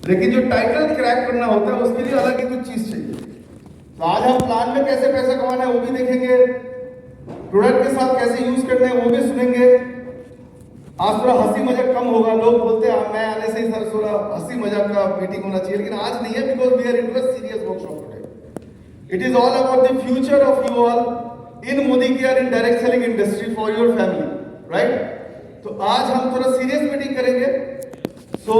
लेकिन जो title crack करना होता है उसके लिए अलग ही कुछ चीज चाहिए। तो आज हम प्लान में कैसे पैसा कमाना है वो भी देखेंगे, प्रोडक्ट के साथ कैसे यूज करना है वो भी सुनेंगे। आज थोड़ा हंसी मजाक कम होगा, लोग बोलते हैं मैं आने से ही सर थोड़ा हंसी मजाक का मीटिंग होना चाहिए, लेकिन आज नहीं है, because we are into a serious workshop today. It is all about the future of you all in Modicare in direct selling industry for your family, right. तो आज हम थोड़ा सीरियस मीटिंग करेंगे। सो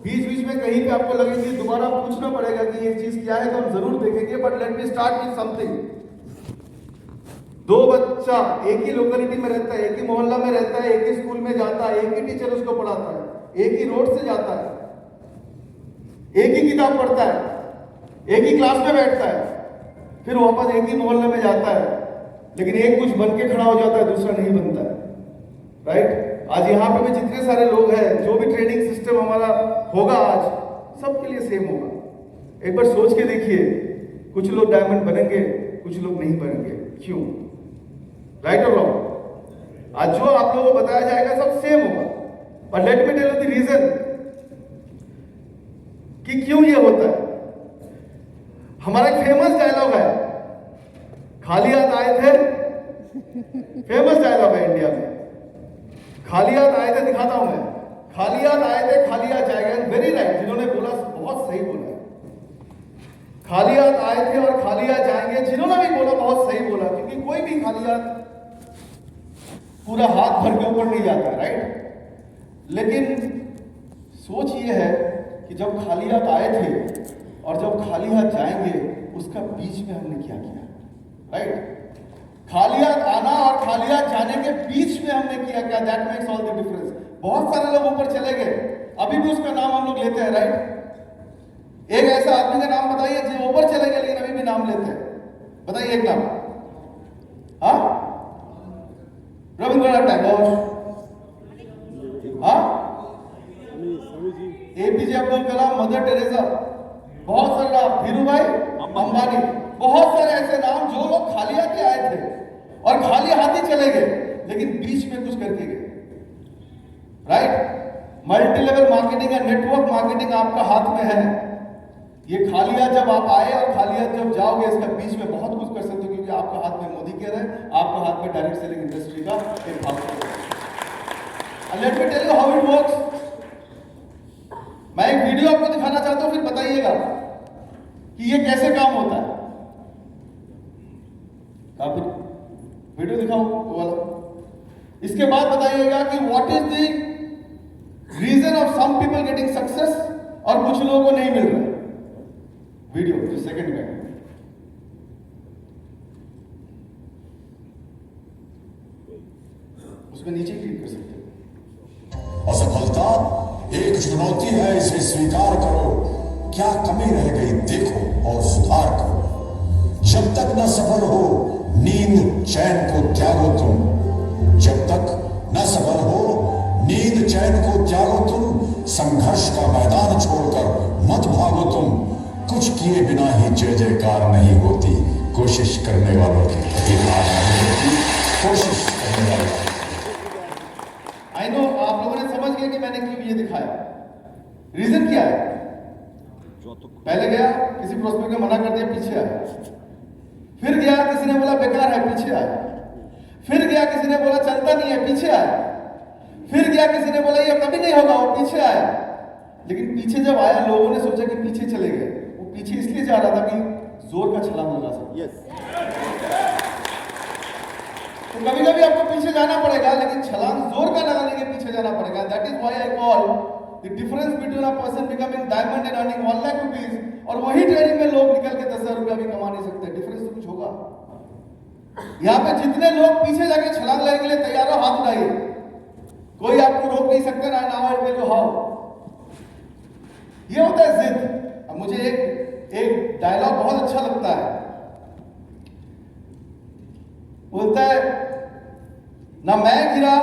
बीच बीच में कहीं पे आपको लगे कि दोबारा पूछना पड़ेगा कि ये चीज क्या है, तो हम जरूर देखेंगे, but let me start with something. दो बच्चा एक ही लोकेलिटी में रहता है, एक ही मोहल्ला में रहता है, एक ही स्कूल में जाता है, एक ही टीचर उसको पढ़ाता है, एक ही रोड से जाता है, एक ही किताब पढ़ता है, एक ही क्लास में बैठता है, फिर वापस एक ही मोहल्ले में जाता है, लेकिन एक कुछ बन के खड़ा हो जाता है, दूसरा नहीं बनता है, राइट। आज यहाँ पे भी जितने सारे लोग हैं, जो भी ट्रेनिंग सिस्टम हमारा होगा आज, सबके लिए सेम होगा। एक बार सोच के देखिए, कुछ लोग डायमंड बनेंगे, कुछ लोग नहीं बनेंगे, क्यों? राइट और रॉन्ग? आज जो आप लोगों को बताया जाएगा सब सेम होगा, पर let me tell you the reason कि क्यों ये होता है। हमारा एक फेमस डायलॉग है, खाली हाथ आए थे, फेमस डायलॉग है इंडिया में, खाली हाथ आए थे, दिखाता हूं मैं, खाली हाथ आए थे खाली हाथ जाएंगे, वेरी राइट, जिन्होंने बोला बहुत सही बोला, खाली हाथ आए थे और खाली हाथ जाएंगे, जिन्होंने भी बोला बहुत सही बोला, क्योंकि कोई भी खाली हाथ पूरा हाथ भर के ऊपर नहीं जाता, राइट। लेकिन सोच ये है कि जब खाली हाथ आए थे और जब खाली हाथ जाएंगे, उसका बीच में हमने क्या किया, राइट। खाली हाथ आना और खाली हाथ जाने के बीच में हमने किया क्या, that makes all the difference. बहुत सारे लोग ऊपर चले गए, अभी भी उसका नाम हम लोग लेते हैं, राइट। एक ऐसा आदमी का नाम बताइए जो ऊपर चले गए लेकिन अभी भी नाम लेते हैं, बताइए एक नाम। हाँ, रविंद्रनाथ टैगोर, हाँ, APJ Abdul Kalam, mother Teresa, बहुत सारे नाम, धीरू भाई अंबानी, बहुत सारे ऐसे नाम जो लोग खाली हाथ आए थे और खाली हाथ ही चले गए, लेकिन बीच में कुछ करके गए, राइट। मल्टी लेवल मार्केटिंग या नेटवर्क मार्केटिंग आपका हाथ में है। ये खाली हाथ जब आप आए और खाली हाथ जब जाओगे, इसका बीच में बहुत कुछ कर सकते हो, क्योंकि आपका हाथ में मोदी केयर है, आपका हाथ में डायरेक्ट सेलिंग इंडस्ट्री का एक भाग है। Let me tell you how it works. मैं एक वीडियो आपको दिखाना चाहता हूं, फिर बताइएगा कि ये कैसे काम होता है। काफी वीडियो दिखाओ वो वाला, इसके बाद बताइएगा कि what is the reason of some people getting success और कुछ लोगों को नहीं मिल रहा है। वीडियो जो सेकंड में, उसमें नीचे क्लिक कर सकते हो। असफलता एक चुनौती है, इसे स्वीकार करो, क्या कमी रह गई देखो और सुधार करो। जब तक न सफल हो नींद चैन को त्यागो तुम, जब तक न सफल हो नींद चैन को त्यागो तुम, संघर्ष का मैदान छोड़कर मत भागो तुम। कुछ किए बिना ही जय जयकार नहीं होती, कोशिश करने वालों की कभी हार नहीं होती, कोशिश करने वालों। आई नो आप लोगों ने समझ गए कि मैंने क्यों ये दिखाया, रीजन क्या है। पहले गया किसी प्रोस्पेक्ट ने मना कर दिया, पीछे आया, फिर गया किसी ने बोला बेकार है, पीछे आया, फिर गया किसी ने बोला चलता नहीं है, पीछे आया, फिर गया किसी ने बोला ये कभी नहीं होगा, वो पीछे आया। लेकिन पीछे जब आया, लोगों ने सोचा कि पीछे चले गए, वो पीछे इसलिए जा रहा था कि जोर का छलांग लगा सके। तो कभी कभी आपको पीछे जाना पड़ेगा, लेकिन छलांग जोर का लगाने के पीछे जाना पड़ेगा। That is why I call the difference between a person becoming diamond and earning 1 lakh rupees, और वही ट्रेनिंग में लोग निकल के 10,000 रुपया भी कमा नहीं सकते। डिफरेंस तो कुछ होगा। यहाँ पे जितने लोग पीछे जाके छलांग लगाने के लिए तैयार हो, हाथ उठाइए, कोई आपको रोक नहीं सकता ना। Now I tell you how. ये होता है जिद। अब मुझे एक डायलॉग बहुत अच्छा लगता है, बोलता है ना मैं गिरा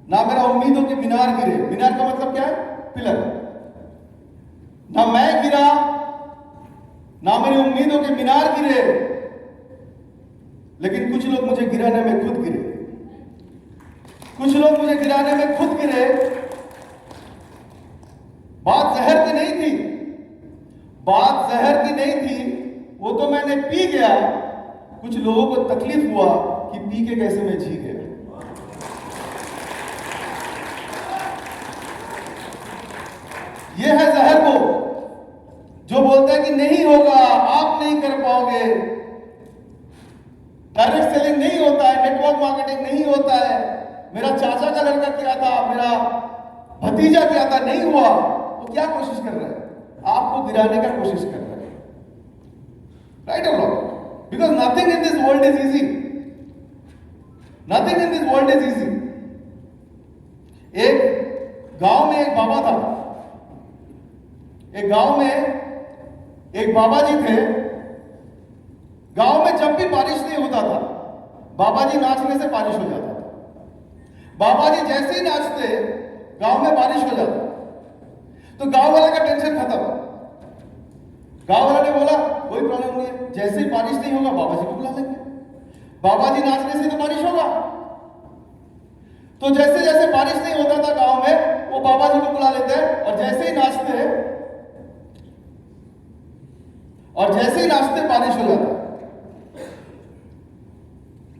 ना मेरा उम्मीदों के मीनार गिरे। मीनार का मतलब क्या है? पिलर। ना मैं गिरा ना मेरी उम्मीदों के मीनार गिरे, लेकिन कुछ लोग मुझे गिराने में खुद गिरे। कुछ लोग मुझे गिराने में खुद गिरे। बात जहर नहीं थी, बात जहर की नहीं थी, वो तो मैंने पी गया। कुछ लोगों को तकलीफ हुआ कि पी के कैसे मैं जी गया। ये है जहर को जो बोलता है कि नहीं होगा, आप नहीं कर पाओगे, डायरेक्ट सेलिंग नहीं होता है, नेटवर्क मार्केटिंग नहीं होता है, मेरा चाचा का लड़का किया था, मेरा भतीजा किया था, नहीं हुआ। वो क्या कोशिश कर रहा है? आपको गिराने का कोशिश कर रहा है। राइट और wrong? Because nothing in this world is easy, nothing in this world is easy. एक गांव में एक बाबा था, एक गांव में एक बाबा जी थे। गांव में जब भी बारिश नहीं होता था, बाबा जी नाचने से बारिश हो जाता था। बाबा जी जैसे ही नाचते, गांव में बारिश हो जाता। तो गांव वाले का टेंशन खत्म। गांव वाले ने बोला कोई प्रॉब्लम नहीं है, जैसे ही बारिश नहीं होगा बाबा जी को बुला लेंगे, बाबा जी नाचने से तो बारिश होगा। तो जैसे जैसे बारिश नहीं होता था गांव में, वो बाबा जी को बुला लेते हैं, और जैसे ही नाचते बारिश हो जाता।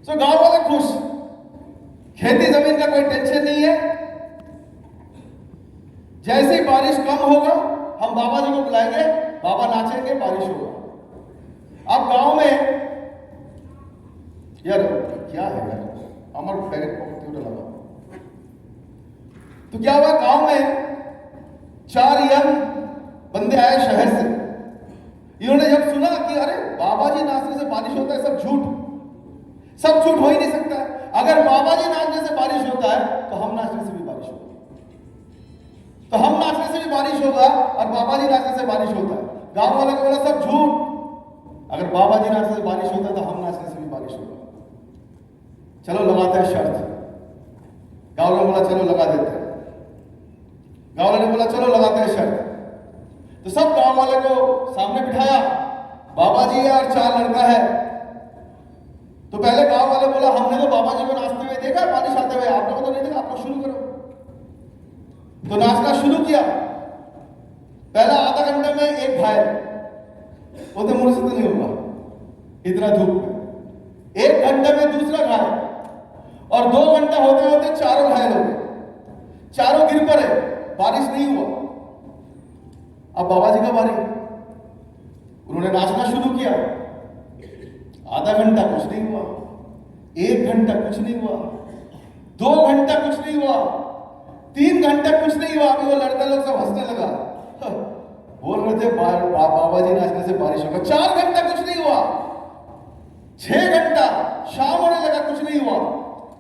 तो गांव वाले खुश, खेती जमीन का कोई टेंशन नहीं है, जैसे ही बारिश कम होगा हम बाबा जी को बुलाएंगे, बाबा नाचेंगे, बारिश होगा। अब गांव में यार क्या है यार, अमर पैकेट पॉकेट लगा। तो क्या हुआ, गांव में 4 यंग बंदे आए शहर से। इन्होंने जब सुना कि अरे बाबा जी नाचने से बारिश होता है, सब झूठ हो ही नहीं सकता है। अगर बाबा जी नाचने से बारिश होता है तो हम नाचने से भी बारिश होगा, तो हम नाचने से भी बारिश होगा, और बाबा जी नाचने से बारिश होता है। गांव वाले को बोला सब झूठ, अगर बाबा जी नाचने से बारिश होता है तो हम नाचने से भी बारिश होगा। चलो लगाते हैं शर्त। गांव वाले ने बोला चलो लगा देते हैं। गांव वाले ने बोला चलो लगाते हैं शर्त। तो सब गांव वाले को सामने बिठाया, बाबा जी है और 4 लड़का है। तो पहले गांव वाले बोला हमने तो बाबा जी को नाचते हुए देखा, बारिश आते हुए, आप लोगों को तो नहीं देखा, आप लोग शुरू करो। तो नाचना शुरू किया। पहला आधा घंटे में एक घायल, वो तो मुझे से तो नहीं होगा इतना धूप में। 1 घंटे में दूसरा घायल, और 2 घंटे होते होते 4 घायल हो गए, 4 गिर पड़े, बारिश नहीं हुआ। अब बाबा जी का बारी, उन्होंने नाचना शुरू किया। आधा घंटा कुछ नहीं हुआ, 1 घंटा कुछ नहीं हुआ, 2 घंटा कुछ नहीं हुआ, 3 घंटा कुछ नहीं हुआ। अभी वो लड़का लोग सब हंसने लगा, बोल रहे थे बाबा जी नाचने से बारिश होगा। 4 घंटा कुछ नहीं हुआ, 6 घंटा, शाम होने लगा, कुछ नहीं हुआ।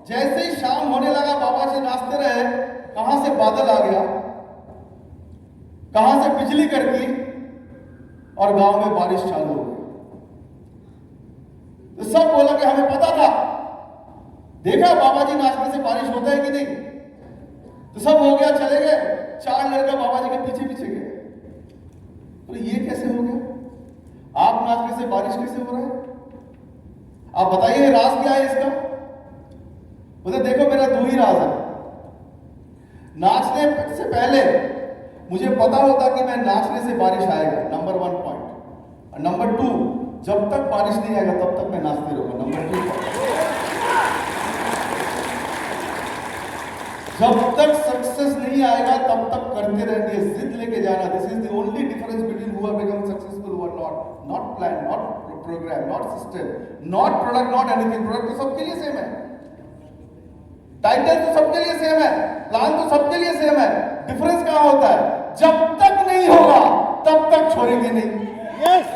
जैसे ही शाम होने लगा, बाबा जी नाचते रहे, कहां से बादल आ गया, कहां से बिजली कड़की, और गांव में बारिश चालू हो गई। तो सब बोला कि हमें पता था, देखा बाबा जी नाचने से बारिश होता है कि नहीं। तो सब हो गया, चले गए। 4 लड़का बाबा जी के पीछे पीछे गए। तो ये कैसे हो गया, आप नाचने से बारिश कैसे हो रहा है? आप बताइए राज क्या है इसका? बोले देखो मेरा 2 ही राज है। नाचने से पहले मुझे पता होता कि मैं नाचने से बारिश आएगा, नंबर 1 पॉइंट। और नंबर 2, जब तक बारिश नहीं आएगा तब तक मैं नाचते रहूंगा, नंबर 2 पॉइंट। जब तक सक्सेस नहीं आएगा तब तक करते रहेंगे, जिद लेके जाना। This is the only difference between who have become successful, who are not. Not plan, not program, not system, not product, not anything. Product तो सबके लिए सेम है, टाइटल तो सबके लिए सेम है, प्लान तो सबके लिए सेम है। डिफरेंस कहां होता है? जब तक नहीं होगा तब तक छोड़ेंगे नहीं। यस,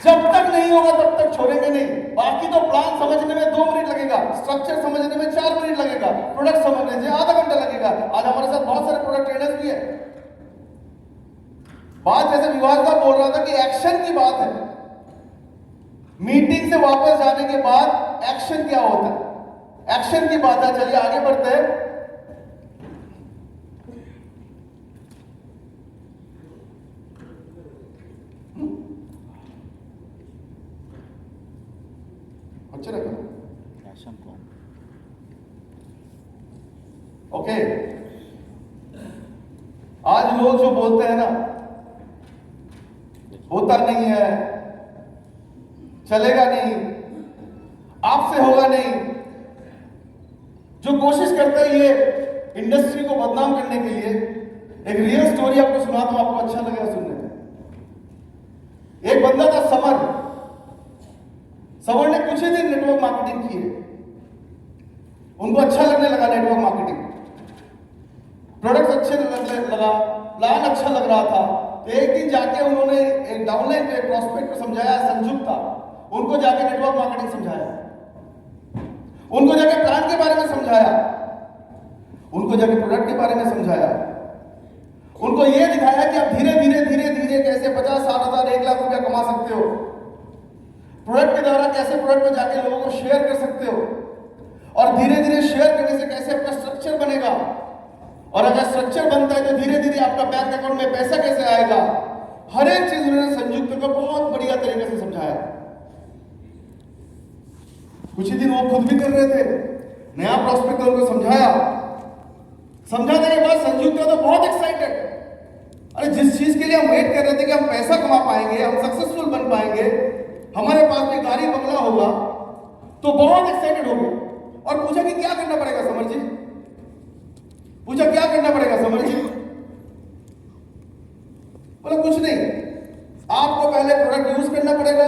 जब तक नहीं होगा तब तक छोड़ेंगे नहीं। बाकी तो प्लान समझने में 2 मिनट लगेगा, स्ट्रक्चर समझने में 4 मिनट लगेगा, प्रोडक्ट समझने में आधा घंटा लगेगा। आज हमारे साथ बहुत सारे प्रोडक्ट ट्रेनर्स भी है। बात जैसे विवाद का बोल रहा था कि एक्शन की बात है। मीटिंग से वापस जाने के बाद एक्शन क्या होता है, एक्शन की बात है। चलिए आगे बढ़ते हैं। अच्छा रखो, ओके। आज लोग जो बोलते हैं ना, होता नहीं है, चलेगा नहीं, आपसे होगा नहीं, जो कोशिश करते हैं ये इंडस्ट्री को बदनाम करने के लिए, एक रियल स्टोरी आपको सुनाता हूं, आपको अच्छा लगेगा सुनने में। एक बंदा था समर ने कुछ ही दिन नेटवर्क मार्केटिंग की है। उनको अच्छा लगने लगा नेटवर्क मार्केटिंग, प्रोडक्ट्स अच्छे लगने लगा, प्लान अच्छा लग रहा था। तो एक दिन जाके उन्होंने एक डाउनलाइन पे प्रॉस्पेक्ट को समझाया, संजुक्त था, उनको जाके नेटवर्क मार्केटिंग समझाया, उनको जाके प्लान के बारे में समझाया, उनको जाके प्रोडक्ट के बारे में समझाया, उनको ये दिखाया कि आप धीरे धीरे धीरे धीरे कैसे 50-60 हज़ार 1 लाख रुपया कमा सकते हो, प्रोडक्ट के द्वारा कैसे प्रोडक्ट में जाके लोगों को शेयर कर सकते हो, और धीरे धीरे शेयर करने से कैसे आपका स्ट्रक्चर बनेगा, और अगर स्ट्रक्चर बनता है तो धीरे धीरे आपका बैंक अकाउंट में पैसा कैसे आएगा। हर एक चीज उन्होंने संयुक्त को बहुत बढ़िया तरीके से समझाया। कुछ ही दिन वो खुद भी कर रहे थे, नया प्रॉस्पेक्ट उनको समझाया। समझाने के बाद संयुक्त तो बहुत एक्साइटेड, अरे जिस चीज के लिए हम वेट कर रहे थे कि हम पैसा कमा पाएंगे, हम सक्सेसफुल बन पाएंगे, हमारे पास भी गाड़ी बंगला होगा, तो बहुत एक्साइटेड हो गए और पूछा कि क्या करना पड़ेगा समर जी, पूछा क्या करना पड़ेगा समर जी। बोला कुछ नहीं, आपको पहले प्रोडक्ट यूज करना पड़ेगा,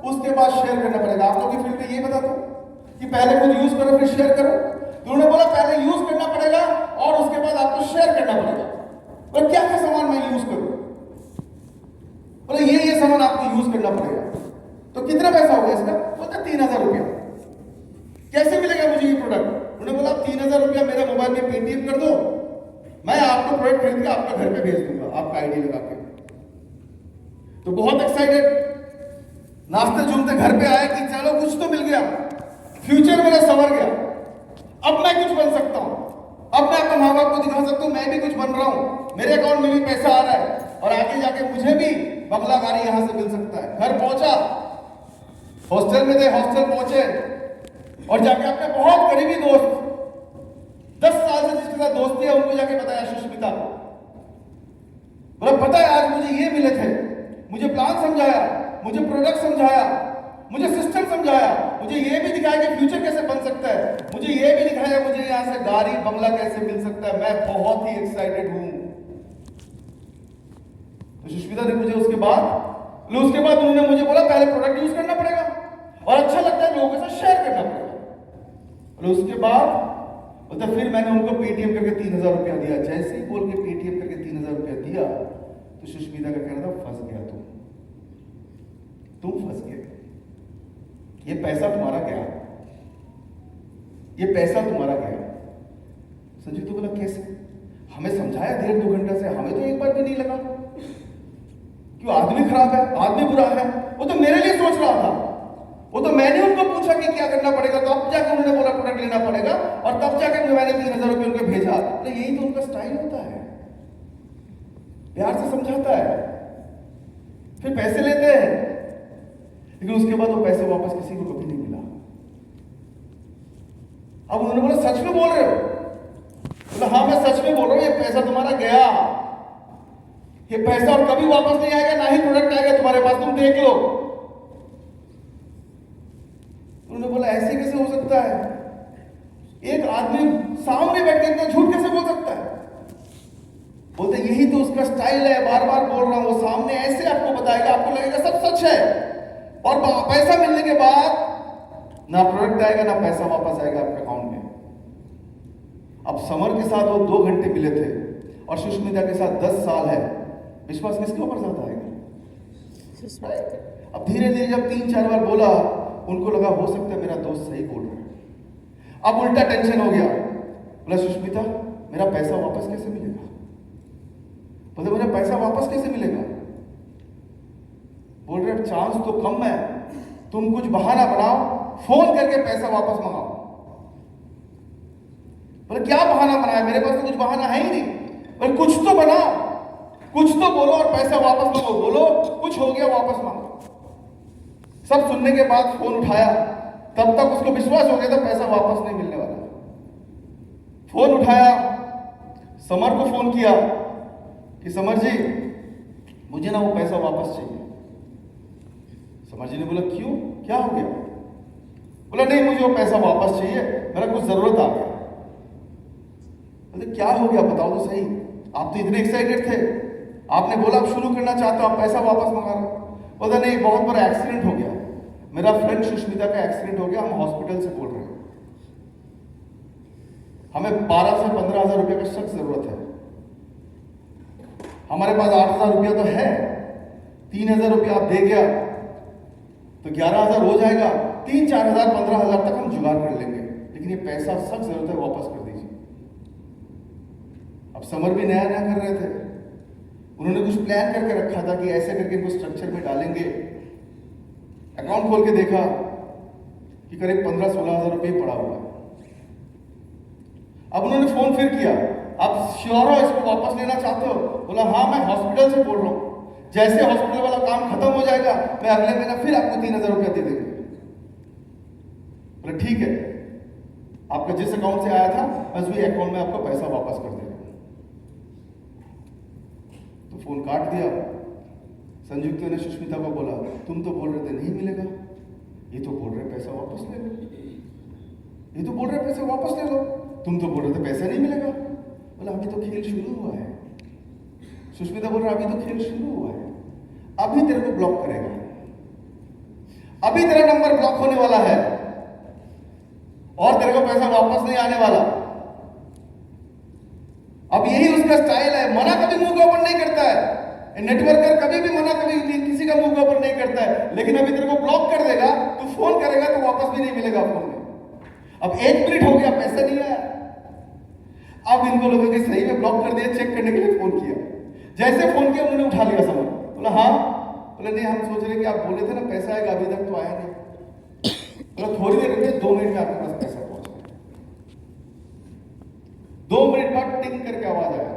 उसके बाद शेयर करना पड़ेगा। आप लोगों की फील्ड में ये बता दो कि पहले खुद यूज करो फिर शेयर करो। तो उन्होंने बोला पहले यूज करना पड़ेगा और उसके बाद आपको शेयर करना पड़ेगा। और क्या क्या सामान मैं यूज करूं? बोले ये सामान आपको यूज करना पड़ेगा। तो कितना पैसा होगा इसका? बोलता 3000 रुपया। कैसे मिलेगा मुझे ये प्रोडक्ट? उन्होंने बोला 3000 रुपया मेरे मोबाइल में पेटीएम कर दो, मैं आपको प्रोडक्ट खरीद के आपके घर पे भेज दूंगा, आपका आईडी लगा के। तो बहुत एक्साइटेड, नाश्ते झूमते घर पे आए कि चलो कुछ तो मिल गया, फ्यूचर मेरा संवर गया, अब मैं कुछ बन सकता हूं, अब मैं अपने माँ बाप को दिखा सकता हूं मैं भी कुछ बन रहा हूं, मेरे अकाउंट में भी पैसा आ रहा है और आगे जाके मुझे भी बंगला गाड़ी यहां से मिल सकता है। घर पहुंचा, हॉस्टल में थे, हॉस्टल पहुंचे और जाके अपने बहुत करीबी दोस्त, 10 साल से जिसके साथ दोस्ती है, उनको जाके बताया, सुष्मिता को। बोला पता है आज मुझे ये मिले थे, मुझे प्लान समझाया, मुझे प्रोडक्ट समझाया, मुझे सिस्टम समझाया, मुझे ये भी दिखाया कि फ्यूचर कैसे बन सकता है, मुझे ये भी दिखाया मुझे यहां से गाड़ी बंगला कैसे मिल सकता है। मैं बहुत ही एक्साइटेड हूं। तो सुष्मिता ने मुझे उसके बाद उन्होंने मुझे बोला पहले प्रोडक्ट यूज करना पड़ेगा और अच्छा लगता है लोगों के साथ शेयर करना पड़ेगा। और उसके बाद तो फिर मैंने उनको पेटीएम करके 3000 रुपया दिया। जैसे ही बोल के पेटीएम करके 3000 रुपया दिया तो सुष्मिता का कहना था फंस गया तुम फंस गए, ये पैसा तुम्हारा गया, ये पैसा तुम्हारा गया। संजू तो बोला कैसे? हमें समझाया 1.5-2 घंटा से, हमें तो एक बार भी नहीं लगा। क्यों? आदमी खराब है, आदमी बुरा है, वो तो मेरे लिए सोच रहा था, वो तो मैंने उनको पूछा कि क्या करना पड़ेगा, तो अब जाकर उन्होंने बोला प्रोडक्ट लेना पड़ेगा और तब जाकर मैंने 3000 रुपये उनको भेजा। तो यही तो उनका स्टाइल होता है, प्यार से समझाता है, फिर पैसे लेते हैं, लेकिन उसके बाद वो पैसे वापस किसी को कभी नहीं मिला। अब उन्होंने बोला सच में बोल रहे हो? बोला हाँ मैं सच में बोल रहा हूं, ये पैसा तुम्हारा गया, ये पैसा और कभी वापस नहीं आएगा, ना ही प्रोडक्ट आएगा तुम्हारे पास, तुम देख लो। उन्होंने बोला ऐसे कैसे हो सकता है? एक आदमी सामने बैठ के इतना झूठ कैसे बोल सकता है? बोलते यही तो उसका स्टाइल है, बार बार बोल रहा हूं, वो सामने ऐसे आपको बताएगा, आपको लगेगा सब सच है, और पैसा मिलने के बाद ना प्रोडक्ट आएगा ना पैसा वापस आएगा आपके अकाउंट में। अब समर के साथ वो 2 घंटे मिले थे और सुष्मिता के साथ 10 साल है, विश्वास किसके ऊपर ज्यादा आएगा? अब धीरे धीरे जब 3-4 बार बोला, उनको लगा हो सकता है मेरा दोस्त सही बोल रहा है। अब उल्टा टेंशन हो गया, बोला सुष्मिता मेरा पैसा वापस कैसे मिलेगा? बोलते मेरा पैसा वापस कैसे मिलेगा? बोल रहे चांस तो कम है, तुम कुछ बहाना बनाओ, फोन करके पैसा वापस मंगाओ। बोले क्या बहाना बनाया? मेरे पास तो कुछ बहाना है ही नहीं। बोले कुछ तो बनाओ, कुछ तो बोलो और पैसा वापस मांगो। बोलो कुछ हो गया वापस मांगो। सब सुनने के बाद फोन उठाया, तब तक उसको विश्वास हो गया था पैसा वापस नहीं मिलने वाला। फोन उठाया, समर को फोन किया, कि समर जी मुझे ना वो पैसा वापस चाहिए। समर जी ने बोला क्यों, क्या हो गया? बोला नहीं मुझे वो पैसा वापस चाहिए, मेरा कुछ जरूरत आ गया। बोले क्या हो गया बताओ तो सही, आप तो इतने एक्साइटेड थे, आपने बोला आप शुरू करना चाहते हो, आप पैसा वापस मंगा रहे हो। बोला नहीं बहुत बड़ा एक्सीडेंट हो गया, मेरा फ्रेंड सुष्मिता का एक्सीडेंट हो गया, हम हॉस्पिटल से बोल रहे हैं, हमें 12 से 15 हजार रुपये का सख्त जरूरत है। हमारे पास 8,000 रुपया तो है, 3,000 रुपया आप दे गया तो 11,000 हो जाएगा, 3-4 हजार 15,000 तक हम जुगाड़ कर लेंगे, लेकिन ये पैसा सख्त जरूरत है, वापस कर दीजिए। अब समर भी नया नया कर रहे थे, उन्होंने कुछ प्लान करके रखा था कि ऐसे करके इनको स्ट्रक्चर में डालेंगे। अकाउंट खोल के देखा कि करीब 15-16 हजार रुपये पड़ा हुआ है। अब उन्होंने फोन फिर किया, आप श्योर हो इसको वापस लेना चाहते हो? बोला हाँ मैं हॉस्पिटल से बोल रहा हूं, जैसे हॉस्पिटल वाला काम खत्म हो जाएगा मैं अगले महीना फिर आपको 3,000 रुपया दे देंगे। बोला ठीक है, आपका जिस अकाउंट से आया था बस वही अकाउंट में आपको पैसा वापस कर देगा। तो फोन काट दिया। संयुक्त ने सुष्मिता को बोला तुम तो बोल रहे थे नहीं मिलेगा, ये तो बोल रहे पैसा वापस ले लो, ये तो बोल रहे पैसा वापस ले लो, तुम तो बोल रहे थे पैसा नहीं मिलेगा। बोला अभी तो खेल शुरू हुआ है। सुष्मिता बोल रहा अभी तो खेल शुरू हुआ है, अभी तेरे को ब्लॉक करेगा, अभी तेरा नंबर ब्लॉक होने वाला है और तेरे को पैसा वापस नहीं आने वाला। अब यही उसका स्टाइल है, मना कभी मुंह के ऊपर नहीं करता है, नेटवर्कर कभी भी मना कभी किसी का मुंह के ऊपर नहीं करता है, लेकिन अभी तेरे को ब्लॉक कर देगा, तू फोन करेगा तो वापस भी नहीं मिलेगा फोन में। अब 1 मिनट हो गया पैसा नहीं आया। अब इनको लोगों के सही में ब्लॉक कर दिया, चेक करने के लिए फोन किया, जैसे फोन किया उन्होंने उठा लिया समझ। बोला हाँ, बोले नहीं हम सोच रहे कि आप बोले थे ना पैसा आएगा, अभी तक तो आया नहीं। बोला थोड़ी देर रुकिए, 2 मिनट में आपके पास पैसा पहुंच गया। 2 मिनट बाद टिंग करके आवाज आया,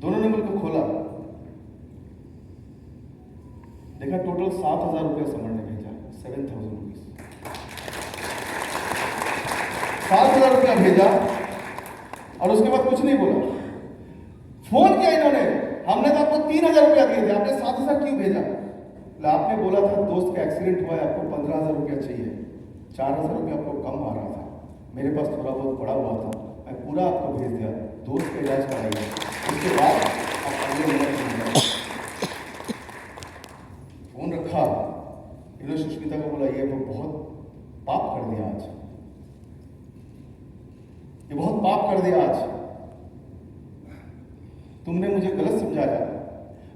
दोनों ने मिलकर खोला, देखा टोटल 7,000 रुपया समर ने भेजा, 7,000 रुपीज, 7,000 रुपया भेजा और उसके बाद कुछ नहीं बोला। फोन किया इन्होंने, हमने तो आपको 3,000 रुपया दिए थे, आपने 7,000 क्यों भेजा? आपने बोला था दोस्त का एक्सीडेंट हुआ है, आपको 15,000 रुपया चाहिए, 4,000 रुपया आपको कम आ रहा था, मेरे पास थोड़ा बहुत पड़ा हुआ था, मैं पूरा आपको भेज दिया, दोस्त का इलाज कराइए, उसके बाद आप अगले महीने फोन रखा। इन्होंने सुष्मिता को बोला ये तो बहुत पाप कर दिया आज, ये बहुत पाप कर दिया आज, तुमने मुझे गलत समझाया।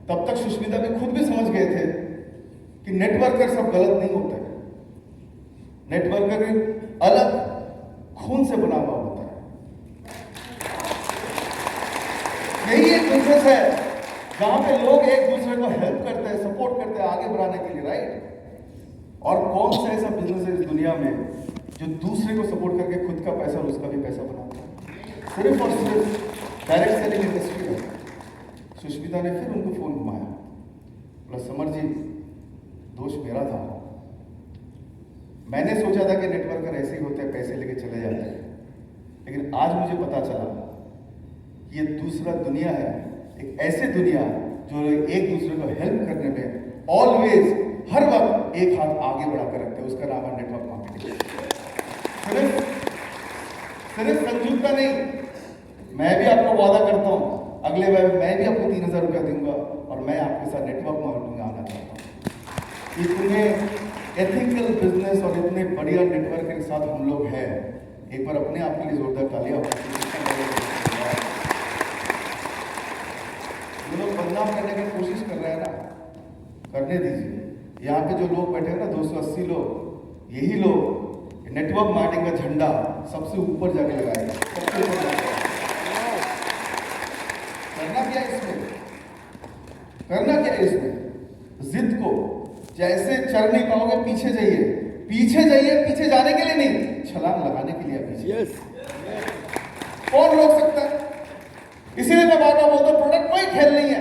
तब तक सुष्मिता भी खुद भी समझ गए थे कि नेटवर्कर सब गलत नहीं होते, नेटवर्कर अलग खून से बना हुआ होता है। यही एक बिजनेस है जहां पे लोग एक दूसरे को हेल्प करते हैं, सपोर्ट करते हैं आगे बढ़ाने के लिए, राइट। और कौन सा ऐसा बिजनेस है इस दुनिया में जो दूसरे को सपोर्ट करके खुद का पैसा और उसका भी पैसा बनाता है? सिर्फ और सिर्फ डायरेक्ट सेलिंग इंडस्ट्री है। सुष्मिता ने फिर उनको फोन घुमाया, बोला समर जी दोष मेरा था, मैंने सोचा था कि नेटवर्कर ऐसे ही होते हैं, पैसे लेके चले जाते हैं, लेकिन आज मुझे पता चला कि ये दूसरा दुनिया है, एक ऐसे दुनिया जो एक दूसरे को हेल्प करने में ऑलवेज हर वक्त एक हाथ आगे बढ़ा कर रखते हैं, उसका नाम है नेटवर्क मार्केटिंग। सिर्फ संयुक्ता नहीं, मैं भी आपको वादा करता हूं अगले बार मैं भी आपको 3,000 रुपया दूंगा और मैं आपके साथ नेटवर्क मार्केटिंग में आना चाहता हूं। इतने एथिकल बिजनेस और इतने बढ़िया नेटवर्क के साथ हम लोग हैं, एक बार अपने आप के लिए जोरदार तालियां। जो लोग बदनाम करने की कोशिश कर रहे हैं ना, करने दीजिए। यहाँ पे जो लोग बैठे हैं ना 280 लोग, यही लोग नेटवर्क मार्केटिंग का झंडा सबसे ऊपर जाके लगाएगा, सबसे ऊपर जाके। करना क्या है इसमें, करना क्या है इसमें? जिद को जैसे चढ़ नहीं पाओगे पीछे जाइए, पीछे जाइए, पीछे जाने के लिए नहीं, छलांग लगाने के लिए पीछे। कौन रोक सकता है? इसीलिए मैं बार बार बोलता हूं प्रोडक्ट कोई खेल नहीं है,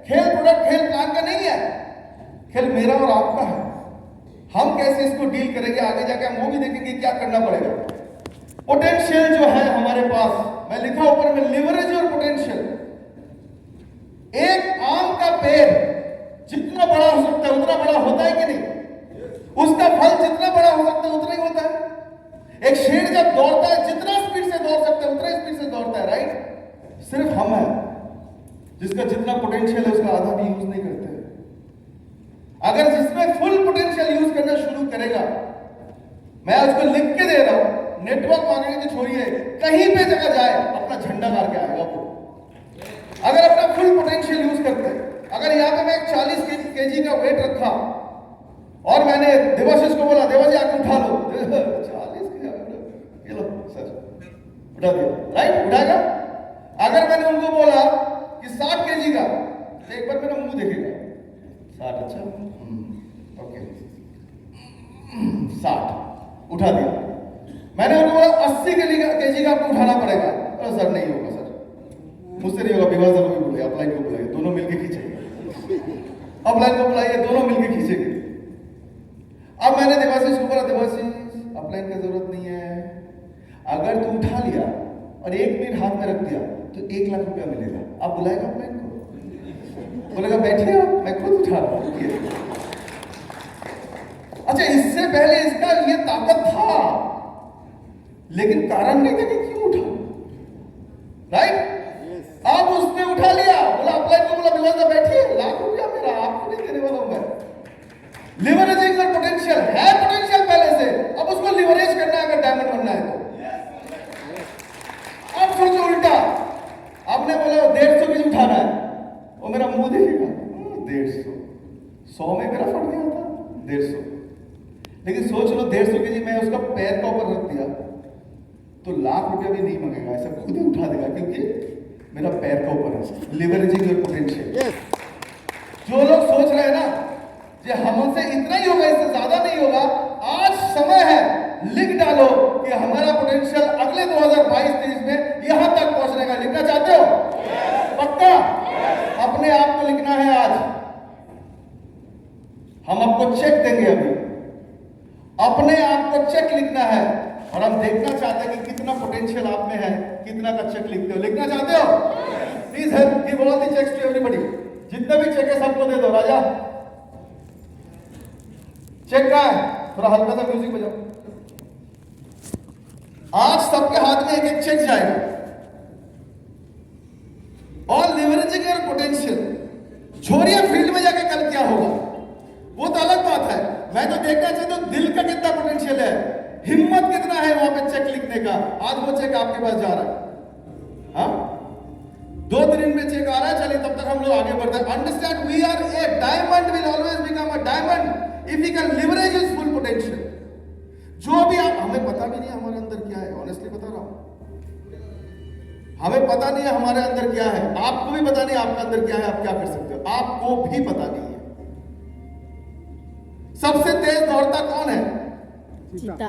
खेल प्रोडक्ट खेल प्लान का नहीं है, खेल मेरा और आपका है। हम कैसे इसको डील करेंगे आगे जाके हम वो भी देखेंगे क्या करना पड़ेगा। पोटेंशियल जो है हमारे पास, मैं लिखा ऊपर में लिवरेज और पोटेंशियल। एक आम का पेड़ जितना बड़ा हो सकता है उतना बड़ा होता है कि नहीं? उसका फल जितना बड़ा हो सकता है उतना ही होता है। एक शेर जब दौड़ता है जितना स्पीड से दौड़ सकता है उतना स्पीड से दौड़ता है, राइट? सिर्फ हम है जिसका जितना पोटेंशियल है उसका आधा भी यूज नहीं करते। अगर जिसमें फुल पोटेंशियल यूज करना शुरू करेगा, मैं उसको लिख के दे रहा हूं, नेटवर्क मार्केटिंग तो छोड़िए, कहीं पे जगह जाए अपना झंडा मार के आएगा वो, अगर अपना फुल पोटेंशियल यूज करते हैं। अगर यहाँ पे मैं 40 केजी का वेट रखा और मैंने देवाशीष को बोला देवाजी आके उठा लो, 40 के, ये लो सर उठा दिया, राइट? उठाएगा। अगर मैंने उनको बोला कि 60 केजी का, तो एक बार मेरा मुंह देखेगा, 60, अच्छा ओके 60 उठा दिया। मैंने उनको बोला 80 केजी का आपको उठाना पड़ेगा, तो सर नहीं होगा, सर मुझसे नहीं होगा, विवाह को भी बोले, अपलाइन को बुलाइए, दोनों मिलकर खींचेंगे, अपलाइन को बुलाइए, दोनों मिलकर खींचेंगे। अब मैंने देवाशीष को बोला देवाशीष अपलाइन की जरूरत नहीं है, अगर तू उठा लिया और 1 मिनट हाथ में रख दिया तो 1 लाख रुपया मिलेगा। आप बुलाएगा अपलाइन को? बोलेगा बैठिए आप, मैं खुद उठा रहा हूं। अच्छा, इससे पहले इसका ये ताकत था, लेकिन कारण नहीं था कि क्यों उठा, राइट? अब उसने उठा लिया, बोला अपलाइन को, बोला बिलासा बैठिए, लाख रुपया मेरा, आपको नहीं देने वाला हूं मैं। लिवरेजिंग और पोटेंशियल है, पोटेंशियल पहले से, अब उसको लिवरेज करना है अगर डायमंड बनना है तो। अब सोचो उल्टा, आपने बोला 150 केजी उठाना है, वो मेरा मुंह देखेगा, 150, 100 में मेरा फट गया था 150, लेकिन सोच लो 150 केजी मैं उसका पैर का ऊपर रख दिया तो लाख रुपया भी नहीं मांगेगा, ऐसा खुद ही उठा देगा, क्योंकि मेरा पैर का ऊपर है। Leveraging your potential. जो लोग सोच रहे हैं ना कि हमसे इतना ही होगा, इससे ज्यादा नहीं होगा, आज समय है, लिख डालो कि हमारा पोटेंशियल अगले 2022-23 में यहां तक पहुंचने का। लिखना चाहते हो? पक्का? अपने आप को लिखना है आज। हम आपको चेक देंगे, अभी अपने आप को चेक लिखना है, और हम देखना चाहते हैं कि कितना पोटेंशियल आप में है, कितना का चेक लिखते हो। लिखना चाहते हो? Please help give all the checks to everybody. जितने भी चेक है सबको दे दो। राजा चेक का है, थोड़ा हल्का सा म्यूजिक बजाओ। आज सबके हाथ में एक एक चेक जाएगा। और लिवरेजिंग योर पोटेंशियल, छोड़िए फील्ड में जाके कल क्या होगा, वो तो अलग बात है। मैं तो देखना चाहता हूं दिल का कितना पोटेंशियल है, हिम्मत कितना है वहां पे चेक लिखने का। आज वो चेक आपके पास जा रहा है, हाँ 2 दिन में चेक आ रहा है, चलिए तब तक हम लोग आगे बढ़ते हैं। Understand, we are a diamond, will always become a diamond if we can leverage his full potential. जो भी आप, हमें पता भी नहीं हमारे अंदर क्या है, ऑनेस्टली बता रहा हूं, हमें पता नहीं है हमारे अंदर क्या है, आपको भी पता नहीं आपके अंदर क्या है, आप क्या कर सकते हो, आपको भी पता नहीं है। सबसे तेज दौड़ता कौन है? चीता।